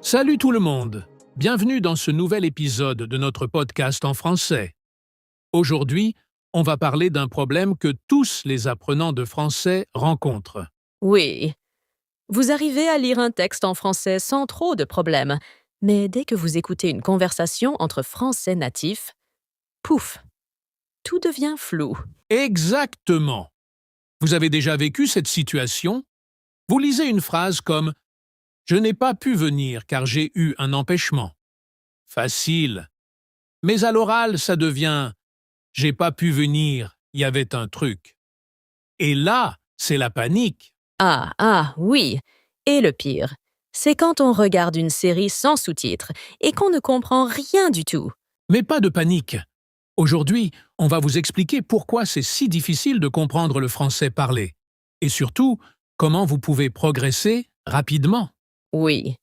Salut tout le monde! Bienvenue dans ce nouvel épisode de notre podcast en français. Aujourd'hui, on va parler d'un problème que tous les apprenants de français rencontrent. Oui. Vous arrivez à lire un texte en français sans trop de problèmes, mais dès que vous écoutez une conversation entre français natifs, pouf, tout devient flou. Exactement! Vous avez déjà vécu cette situation? Vous lisez une phrase comme « Je n'ai pas pu venir car j'ai eu un empêchement ». Facile. Mais à l'oral, ça devient « J'ai pas pu venir, il y avait un truc ». Et là, c'est la panique. Oui. Et le pire, c'est quand on regarde une série sans sous-titres et qu'on ne comprend rien du tout. Mais pas de panique. Aujourd'hui, on va vous expliquer pourquoi c'est si difficile de comprendre le français parlé. Et surtout, comment vous pouvez progresser rapidement. Oui.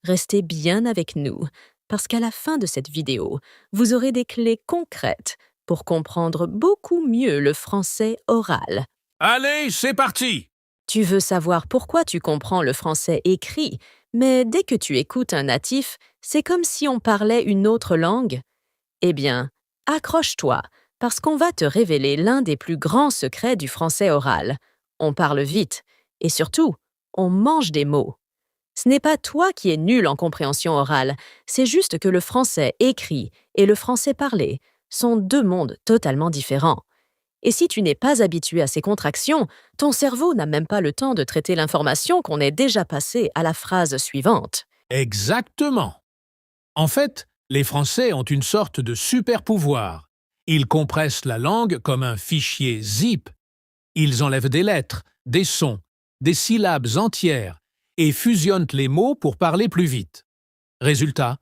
Restez bien avec nous, parce qu'à la fin de cette vidéo, vous aurez des clés concrètes pour comprendre beaucoup mieux le français oral. Allez, c'est parti! Tu veux savoir pourquoi tu comprends le français écrit, mais dès que tu écoutes un natif, c'est comme si on parlait une autre langue? Eh bien, accroche-toi, parce qu'on va te révéler l'un des plus grands secrets du français oral. On parle vite, et surtout, on mange des mots. Ce n'est pas toi qui es nul en compréhension orale, c'est juste que le français écrit et le français parlé sont deux mondes totalement différents. Et si tu n'es pas habitué à ces contractions, ton cerveau n'a même pas le temps de traiter l'information qu'on est déjà passée à la phrase suivante. Exactement. En fait, les Français ont une sorte de super-pouvoir. Ils compressent la langue comme un fichier zip. Ils enlèvent des lettres, des sons, des syllabes entières et fusionnent les mots pour parler plus vite. Résultat,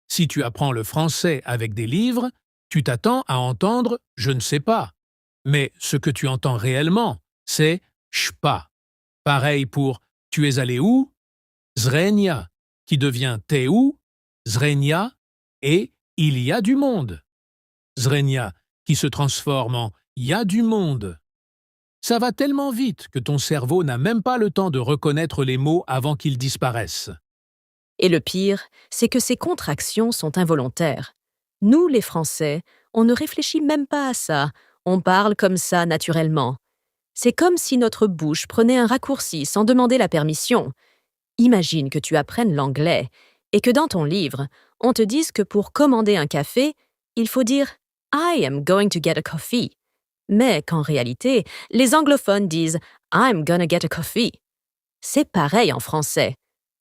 si tu apprends le français avec des livres, tu t'attends à entendre « je ne sais pas ». Mais ce que tu entends réellement, c'est « j'pas ». Pareil pour « tu es allé où ?» Zrenia, qui devient « t'es où ?» Zrenia et « il y a du monde ». Zrenia, qui se transforme en « il y a du monde ». Ça va tellement vite que ton cerveau n'a même pas le temps de reconnaître les mots avant qu'ils disparaissent. Et le pire, c'est que ces contractions sont involontaires. Nous, les Français, on ne réfléchit même pas à ça, on parle comme ça naturellement. C'est comme si notre bouche prenait un raccourci sans demander la permission. Imagine que tu apprennes l'anglais et que dans ton livre, on te dise que pour commander un café, il faut dire « I am going to get a coffee ». Mais qu'en réalité, les anglophones disent « I'm gonna get a coffee ». C'est pareil en français,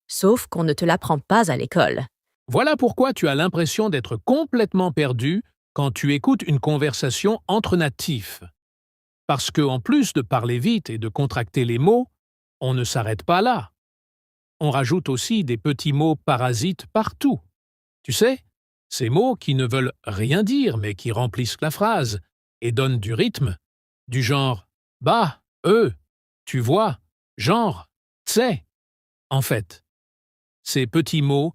sauf qu'on ne te l'apprend pas à l'école. Voilà pourquoi tu as l'impression d'être complètement perdu quand tu écoutes une conversation entre natifs. Parce que, en plus de parler vite et de contracter les mots, on ne s'arrête pas là. On rajoute aussi des petits mots parasites partout. Tu sais, ces mots qui ne veulent rien dire mais qui remplissent la phrase et donnent du rythme, du genre « bah, tu vois, genre, t'sais ». En fait, ces petits mots,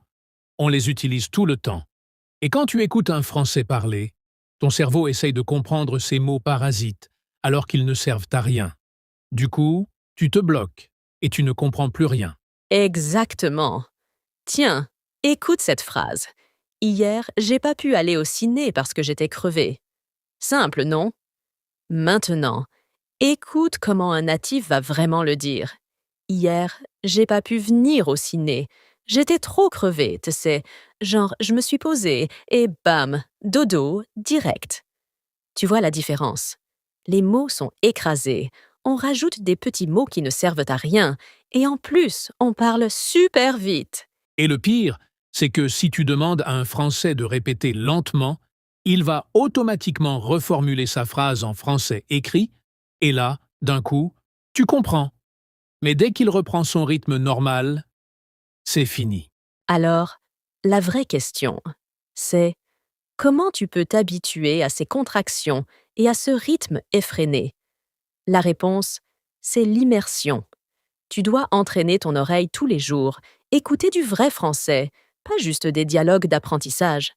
on les utilise tout le temps. Et quand tu écoutes un français parler, ton cerveau essaye de comprendre ces mots parasites alors qu'ils ne servent à rien. Du coup, tu te bloques et tu ne comprends plus rien. Exactement. Tiens, écoute cette phrase. Hier, j'ai pas pu aller au ciné parce que j'étais crevée. Simple, non? Maintenant, écoute comment un natif va vraiment le dire. Hier, j'ai pas pu venir au ciné. J'étais trop crevée, tu sais. Genre, je me suis posée et bam, dodo, direct. Tu vois la différence? Les mots sont écrasés. On rajoute des petits mots qui ne servent à rien. Et en plus, on parle super vite. Et le pire, c'est que si tu demandes à un Français de répéter lentement, il va automatiquement reformuler sa phrase en français écrit, et là, d'un coup, tu comprends. Mais dès qu'il reprend son rythme normal, c'est fini. Alors, la vraie question, c'est comment tu peux t'habituer à ces contractions et à ce rythme effréné? La réponse, c'est l'immersion. Tu dois entraîner ton oreille tous les jours, écouter du vrai français, pas juste des dialogues d'apprentissage.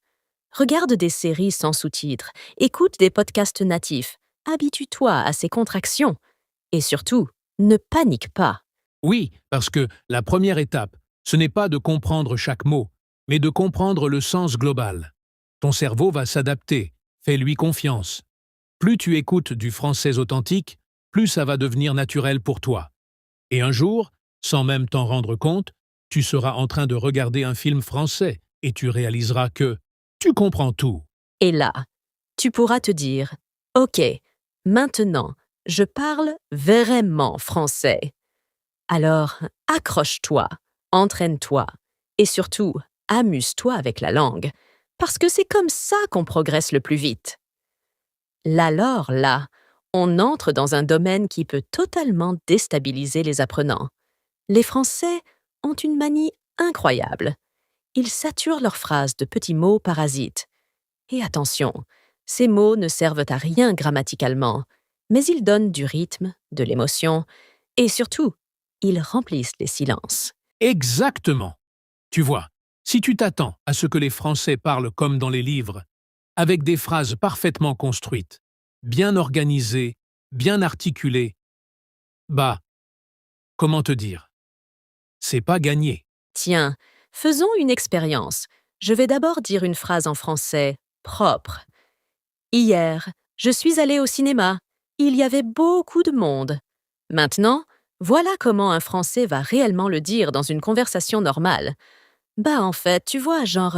Regarde des séries sans sous-titres, écoute des podcasts natifs, habitue-toi à ces contractions. Et surtout, ne panique pas. Oui, parce que la première étape, Ce n'est pas de comprendre chaque mot, mais de comprendre le sens global. Ton cerveau va s'adapter, fais-lui confiance. Plus tu écoutes du français authentique, plus ça va devenir naturel pour toi. Et un jour, sans même t'en rendre compte, tu seras en train de regarder un film français et tu réaliseras que tu comprends tout. Et là, tu pourras te dire « Ok, maintenant, je parle vraiment français. » Alors, accroche-toi, entraîne-toi et surtout, amuse-toi avec la langue, parce que c'est comme ça qu'on progresse le plus vite. Alors là, on entre dans un domaine qui peut totalement déstabiliser les apprenants. Les Français ont une manie incroyable. Ils saturent leurs phrases de petits mots parasites. Et attention, ces mots ne servent à rien grammaticalement, mais ils donnent du rythme, de l'émotion, et surtout, ils remplissent les silences. Exactement. Tu vois, si tu t'attends à ce que les Français parlent comme dans les livres, avec des phrases parfaitement construites, bien organisées, bien articulées, bah, comment te dire? C'est pas gagné. Tiens, faisons une expérience. Je vais d'abord dire une phrase en français propre. Hier, je suis allée au cinéma. Il y avait beaucoup de monde. Maintenant, voilà comment un Français va réellement le dire dans une conversation normale. Bah en fait, tu vois, genre,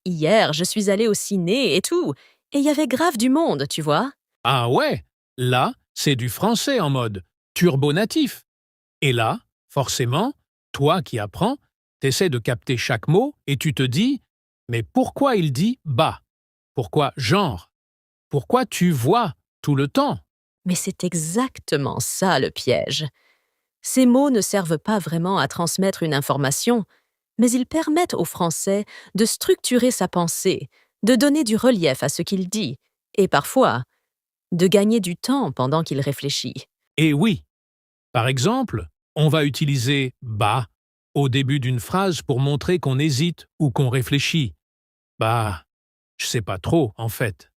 hier, je suis allée au ciné et tout, et il y avait grave du monde, tu vois. Ah ouais, là, c'est du français en mode turbo natif. Et là, forcément, toi qui apprends, t'essaies de capter chaque mot et tu te dis « Mais pourquoi il dit bah? Pourquoi genre? Pourquoi tu vois tout le temps ?» Mais c'est exactement ça le piège. Ces mots ne servent pas vraiment à transmettre une information, mais ils permettent au Français de structurer sa pensée, de donner du relief à ce qu'il dit, et parfois, de gagner du temps pendant qu'il réfléchit. Et oui, par exemple, on va utiliser bah au début d'une phrase pour montrer qu'on hésite ou qu'on réfléchit. Bah, je sais pas trop, en fait.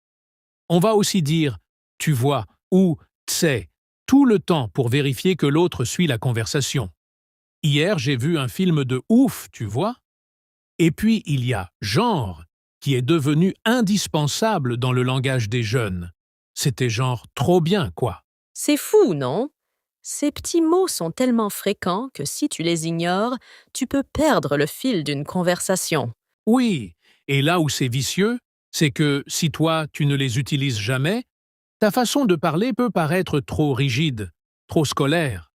On va aussi dire tu vois ou t'sais tout le temps pour vérifier que l'autre suit la conversation. Hier, j'ai vu un film de ouf, tu vois. Et puis, il y a genre, qui est devenu indispensable dans le langage des jeunes. C'était genre trop bien, quoi. C'est fou, non? Ces petits mots sont tellement fréquents que si tu les ignores, tu peux perdre le fil d'une conversation. Oui, et là où c'est vicieux, c'est que si toi, tu ne les utilises jamais, ta façon de parler peut paraître trop rigide, trop scolaire.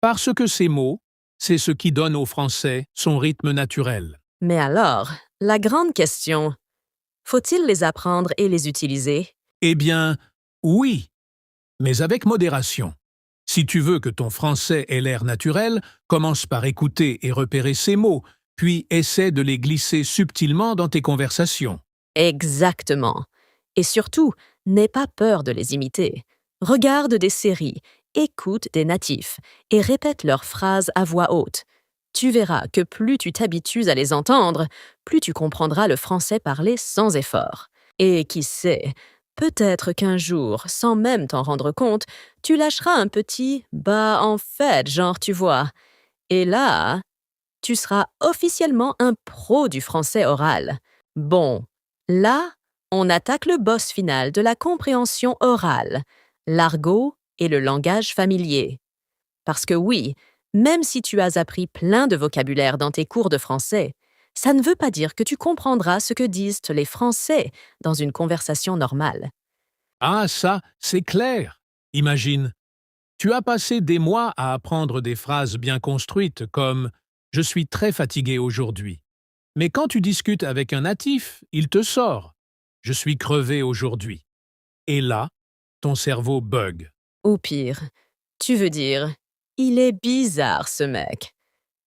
Parce que ces mots, c'est ce qui donne au français son rythme naturel. Mais alors, la grande question, faut-il les apprendre et les utiliser? Eh bien, oui, mais avec modération. Si tu veux que ton français ait l'air naturel, commence par écouter et repérer ces mots, puis essaie de les glisser subtilement dans tes conversations. Exactement. Et surtout, n'aie pas peur de les imiter. Regarde des séries, écoute des natifs et répète leurs phrases à voix haute. Tu verras que plus tu t'habitues à les entendre, plus tu comprendras le français parlé sans effort. Et qui sait, peut-être qu'un jour, sans même t'en rendre compte, tu lâcheras un petit « bah en fait », genre tu vois. Et là, tu seras officiellement un pro du français oral. Bon, là, on attaque le boss final de la compréhension orale, l'argot et le langage familier. Parce que oui, même si tu as appris plein de vocabulaire dans tes cours de français, ça ne veut pas dire que tu comprendras ce que disent les Français dans une conversation normale. Ah, ça, c'est clair. Imagine, tu as passé des mois à apprendre des phrases bien construites comme « Je suis très fatigué aujourd'hui ». Mais quand tu discutes avec un natif, il te sort « Je suis crevé aujourd'hui ». Et là, ton cerveau bug. Ou pire, tu veux dire, il est bizarre ce mec.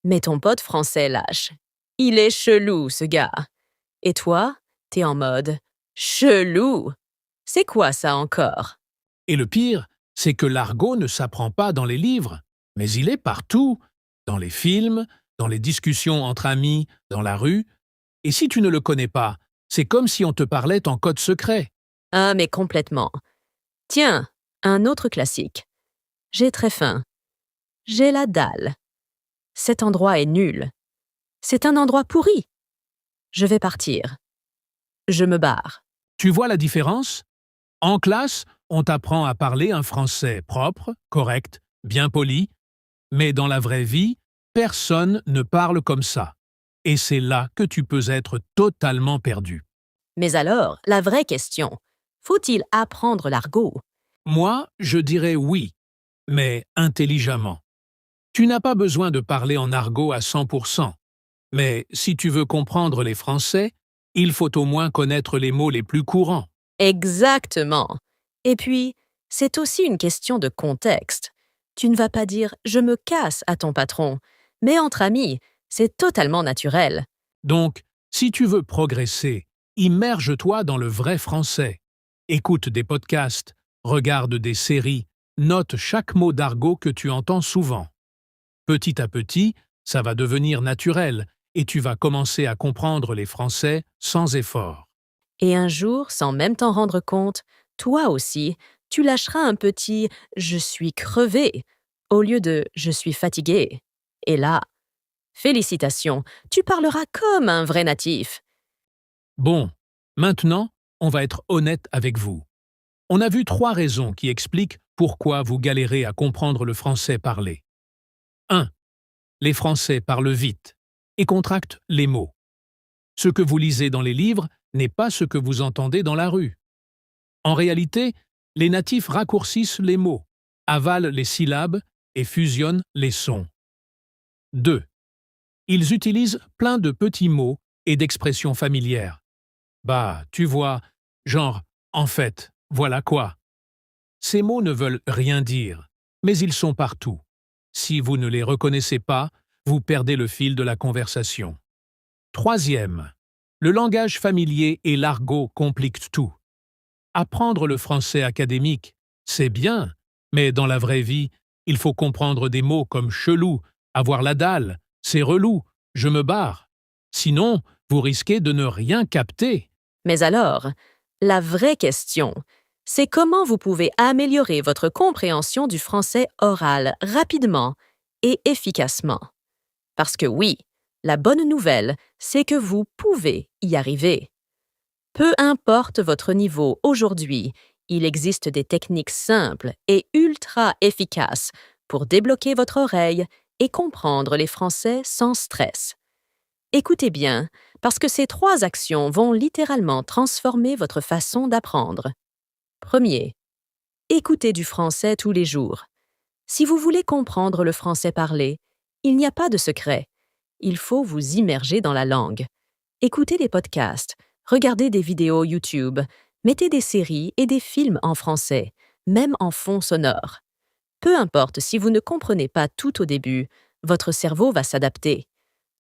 Mais ton pote français lâche. Il est chelou ce gars. Et toi, t'es en mode chelou. C'est quoi ça encore? Et le pire, c'est que l'argot ne s'apprend pas dans les livres, mais il est partout, dans les films, dans les discussions entre amis, dans la rue. Et si tu ne le connais pas, c'est comme si on te parlait en code secret. Ah, mais complètement. Tiens, un autre classique. J'ai très faim. J'ai la dalle. Cet endroit est nul. C'est un endroit pourri. Je vais partir. Je me barre. Tu vois la différence? En classe, on t'apprend à parler un français propre, correct, bien poli, mais dans la vraie vie, personne ne parle comme ça. Et c'est là que tu peux être totalement perdu. Mais alors, la vraie question, faut-il apprendre l'argot? Moi, je dirais oui, mais intelligemment. Tu n'as pas besoin de parler en argot à 100%, mais si tu veux comprendre les Français, il faut au moins connaître les mots les plus courants. Exactement. Et puis, c'est aussi une question de contexte. Tu ne vas pas dire « je me casse » à ton patron, mais entre amis, c'est totalement naturel. Donc, si tu veux progresser, immerge-toi dans le vrai français. Écoute des podcasts, regarde des séries, note chaque mot d'argot que tu entends souvent. Petit à petit, ça va devenir naturel et tu vas commencer à comprendre les Français sans effort. Et un jour, sans même t'en rendre compte, toi aussi, tu lâcheras un petit « je suis crevé » au lieu de « je suis fatigué ». Et là, félicitations, tu parleras comme un vrai natif. Bon, maintenant, on va être honnête avec vous. On a vu 3 raisons qui expliquent pourquoi vous galérez à comprendre le français parlé. 1. Les Français parlent vite et contractent les mots. Ce que vous lisez dans les livres n'est pas ce que vous entendez dans la rue. En réalité, les natifs raccourcissent les mots, avalent les syllabes et fusionnent les sons. 2. Ils utilisent plein de petits mots et d'expressions familières. Bah, tu vois, genre « en fait, voilà quoi ». Ces mots ne veulent rien dire, mais ils sont partout. Si vous ne les reconnaissez pas, vous perdez le fil de la conversation. 3. Le langage familier et l'argot compliquent tout. Apprendre le français académique, c'est bien, mais dans la vraie vie, il faut comprendre des mots comme chelou, avoir la dalle, c'est relou, je me barre. Sinon, vous risquez de ne rien capter. Mais alors, la vraie question, c'est comment vous pouvez améliorer votre compréhension du français oral rapidement et efficacement. Parce que oui, la bonne nouvelle, c'est que vous pouvez y arriver. Peu importe votre niveau aujourd'hui, il existe des techniques simples et ultra efficaces pour débloquer votre oreille et comprendre les Français sans stress. Écoutez bien, parce que ces 3 actions vont littéralement transformer votre façon d'apprendre. 1er. Écoutez du français tous les jours. Si vous voulez comprendre le français parlé, il n'y a pas de secret. Il faut vous immerger dans la langue. Écoutez des podcasts, regardez des vidéos YouTube, mettez des séries et des films en français, même en fond sonore. Peu importe si vous ne comprenez pas tout au début, votre cerveau va s'adapter.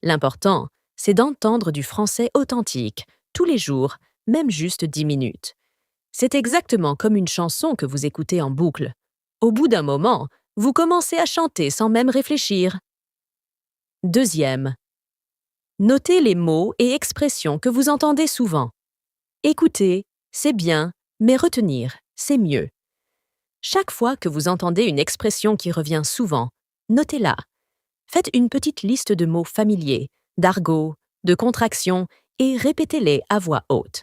L'important, c'est d'entendre du français authentique, tous les jours, même juste 10 minutes. C'est exactement comme une chanson que vous écoutez en boucle. Au bout d'un moment, vous commencez à chanter sans même réfléchir. 2. Notez les mots et expressions que vous entendez souvent. Écouter, c'est bien, mais retenir, c'est mieux. Chaque fois que vous entendez une expression qui revient souvent, notez-la. Faites une petite liste de mots familiers, d'argot, de contractions et répétez-les à voix haute.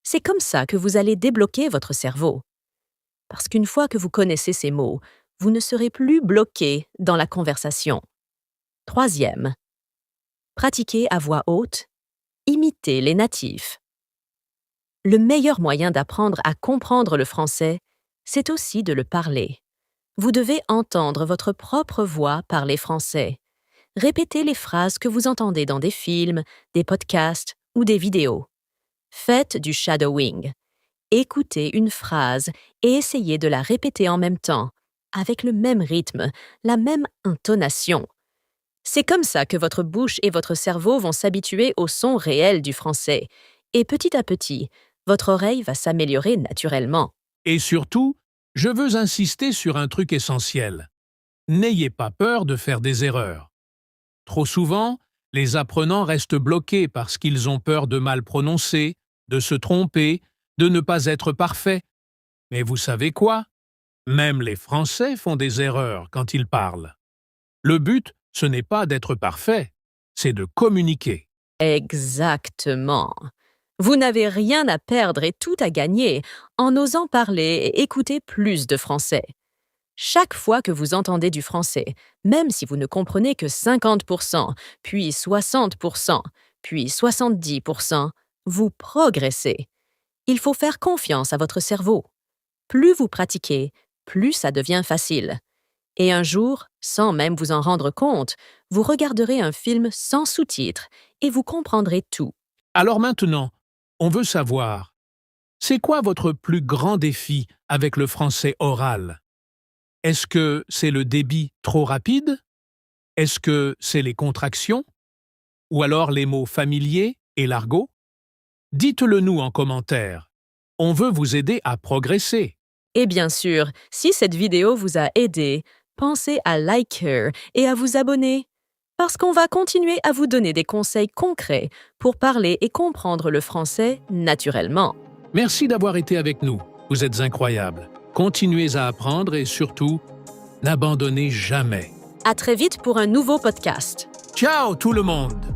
C'est comme ça que vous allez débloquer votre cerveau. Parce qu'une fois que vous connaissez ces mots, vous ne serez plus bloqué dans la conversation. 3. Pratiquez à voix haute, imitez les natifs. Le meilleur moyen d'apprendre à comprendre le français, c'est aussi de le parler. Vous devez entendre votre propre voix parler français. Répétez les phrases que vous entendez dans des films, des podcasts ou des vidéos. Faites du shadowing. Écoutez une phrase et essayez de la répéter en même temps, avec le même rythme, la même intonation. C'est comme ça que votre bouche et votre cerveau vont s'habituer au son réel du français. Et petit à petit, votre oreille va s'améliorer naturellement. Et surtout, je veux insister sur un truc essentiel. N'ayez pas peur de faire des erreurs. Trop souvent, les apprenants restent bloqués parce qu'ils ont peur de mal prononcer, de se tromper, de ne pas être parfaits. Mais vous savez quoi? Même les Français font des erreurs quand ils parlent. Le but, ce n'est pas d'être parfait, c'est de communiquer. Exactement. Vous n'avez rien à perdre et tout à gagner en osant parler et écouter plus de français. Chaque fois que vous entendez du français, même si vous ne comprenez que 50%, puis 60%, puis 70%, vous progressez. Il faut faire confiance à votre cerveau. Plus vous pratiquez, plus ça devient facile. Et un jour, sans même vous en rendre compte, vous regarderez un film sans sous-titres et vous comprendrez tout. Alors maintenant, on veut savoir, c'est quoi votre plus grand défi avec le français oral? Est-ce que c'est le débit trop rapide? Est-ce que c'est les contractions? Ou alors les mots familiers et l'argot? Dites-le nous en commentaire. On veut vous aider à progresser. Et bien sûr, si cette vidéo vous a aidé, pensez à liker et à vous abonner. Parce qu'on va continuer à vous donner des conseils concrets pour parler et comprendre le français naturellement. Merci d'avoir été avec nous. Vous êtes incroyables. Continuez à apprendre et surtout, n'abandonnez jamais. À très vite pour un nouveau podcast. Ciao tout le monde!